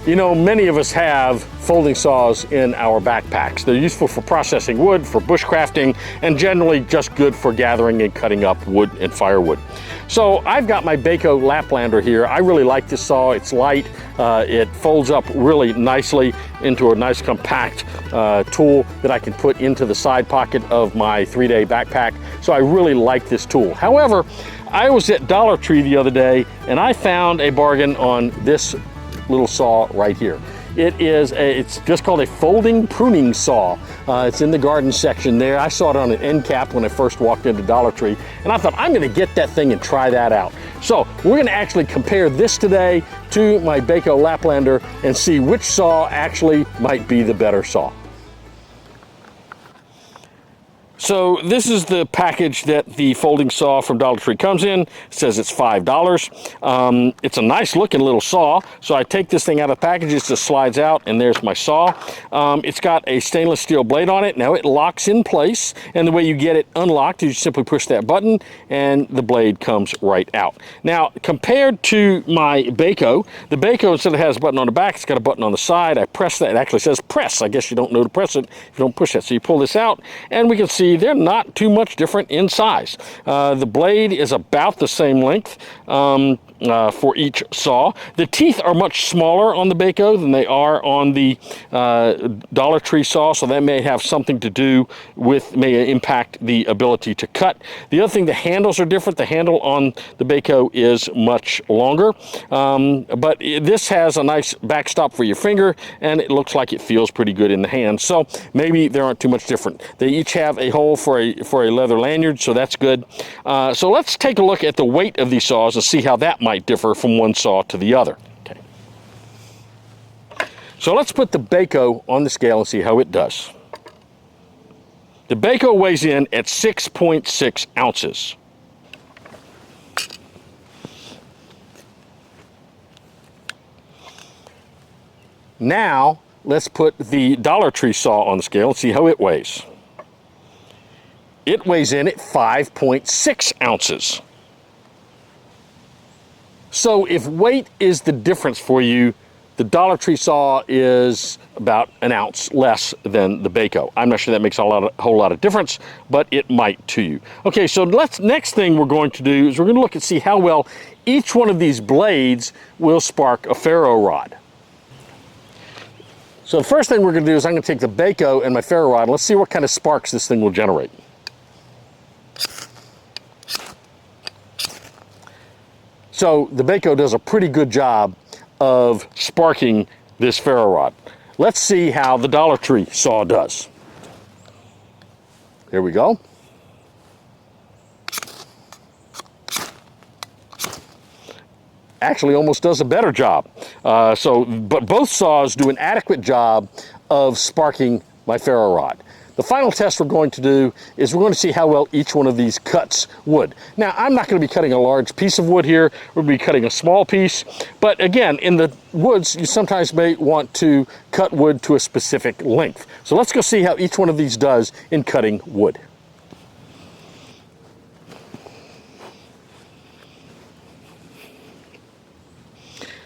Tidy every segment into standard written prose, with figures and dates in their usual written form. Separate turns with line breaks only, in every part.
You know, many of us have folding saws in our backpacks. They're useful for processing wood, for bushcrafting, and generally just good for gathering and cutting up wood and firewood. So I've got my Bahco Laplander here. I really like this saw. It's light. It folds up really nicely into a nice compact tool that I can put into the side pocket of my 3-day backpack. So I really like this tool. However, I was at Dollar Tree the other day and I found a bargain on this little saw right here. It's just called a folding pruning saw. It's in the garden section there. I saw it on an end cap when I first walked into Dollar Tree, and I thought, I'm gonna get that thing and try that out. So we're gonna actually compare this today to my Bahco Laplander and see which saw actually might be the better saw. So this is the package that the folding saw from Dollar Tree comes in. It says it's $5. It's a nice looking little saw. So I take this thing out of the package, it just slides out, and there's my saw. It's got a stainless steel blade on it. Now it locks in place, and the way you get it unlocked is you simply push that button and the blade comes right out. Now compared to my Bahco, the Bahco, instead of has a button on the back, it's got a button on the side. I press that, it actually says press. I guess you don't know to press it if you don't push that. So you pull this out and we can see they're not too much different in size. The blade is about the same length for each saw. The teeth are much smaller on the Bahco than they are on the Dollar Tree saw, so that may have something to do with, may impact the ability to cut. The other thing, the handles are different. The handle on the Bahco is much longer, but this has a nice backstop for your finger, and it looks like it feels pretty good in the hand. So maybe they aren't too much different. They each have a hole for a leather lanyard, so that's good. So let's take a look at the weight of these saws and see how that might differ from one saw to the other. Okay. So let's put the Bahco on the scale and see how it does. The Bahco weighs in at 6.6 ounces. Now let's put the Dollar Tree saw on the scale and see how it weighs. It weighs in at 5.6 ounces. So if weight is the difference for you, the Dollar Tree saw is about an ounce less than the Bahco. I'm not sure that makes a whole lot of difference, but it might to you. Okay, so next thing we're going to do is we're going to look and see how well each one of these blades will spark a ferro rod. So the first thing we're going to do is I'm going to take the Bahco and my ferro rod. Let's see what kind of sparks this thing will generate. So the Bahco does a pretty good job of sparking this ferro rod. Let's see how the Dollar Tree saw does. Here we go. Actually almost does a better job. But both saws do an adequate job of sparking my ferro rod. The final test we're going to do is we're going to see how well each one of these cuts wood. Now, I'm not going to be cutting a large piece of wood here. We'll be cutting a small piece. But again, in the woods, you sometimes may want to cut wood to a specific length. So let's go see how each one of these does in cutting wood.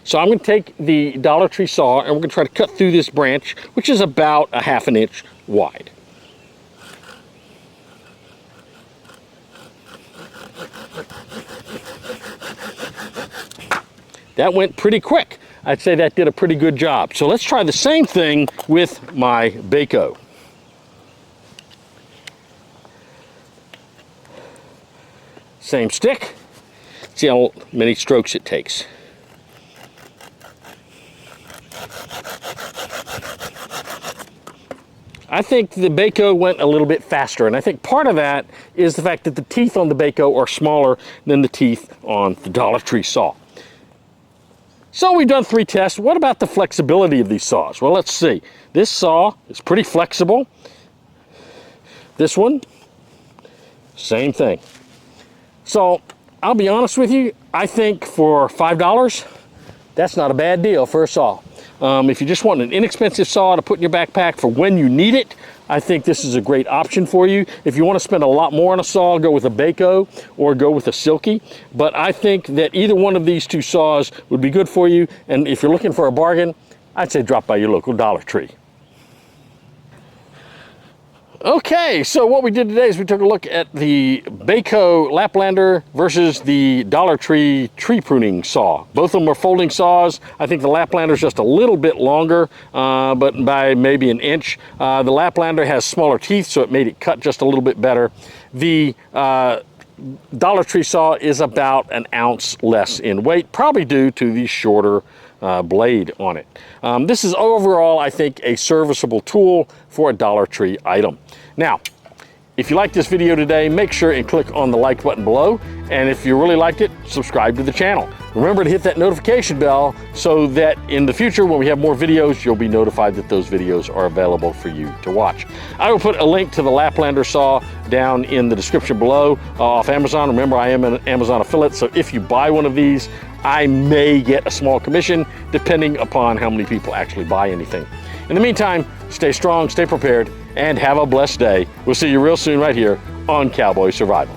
So I'm going to take the Dollar Tree saw and we're going to try to cut through this branch, which is about a ½ an inch wide. That went pretty quick. I'd say that did a pretty good job. So let's try the same thing with my Bahco. Same stick. See how many strokes it takes. I think the Bahco went a little bit faster, and I think part of that is the fact that the teeth on the Bahco are smaller than the teeth on the Dollar Tree saw. So we've done 3 tests. What about the flexibility of these saws? Well, let's see. This saw is pretty flexible. This one, same thing. So I'll be honest with you, I think for $5, that's not a bad deal for a saw. If you just want an inexpensive saw to put in your backpack for when you need it, I think this is a great option for you. If you want to spend a lot more on a saw, go with a Bahco or go with a Silky. But I think that either one of these 2 saws would be good for you. And if you're looking for a bargain, I'd say drop by your local Dollar Tree. Okay, so what we did today is we took a look at the Bahco Laplander versus the Dollar Tree tree pruning saw. Both of them are folding saws. I think the Laplander is just a little bit longer, but by maybe an inch. The Laplander has smaller teeth, so it made it cut just a little bit better. The Dollar Tree saw is about an ounce less in weight, probably due to the shorter blade on it. This is overall, I think, a serviceable tool for a Dollar Tree item. Now, if you liked this video today, make sure and click on the like button below. And if you really liked it, subscribe to the channel. Remember to hit that notification bell so that in the future, when we have more videos, you'll be notified that those videos are available for you to watch. I will put a link to the Laplander saw down in the description below off Amazon. Remember, I am an Amazon affiliate, so if you buy one of these, I may get a small commission depending upon how many people actually buy anything. In the meantime, stay strong, stay prepared, and have a blessed day. We'll see you real soon right here on Cowboy Survival.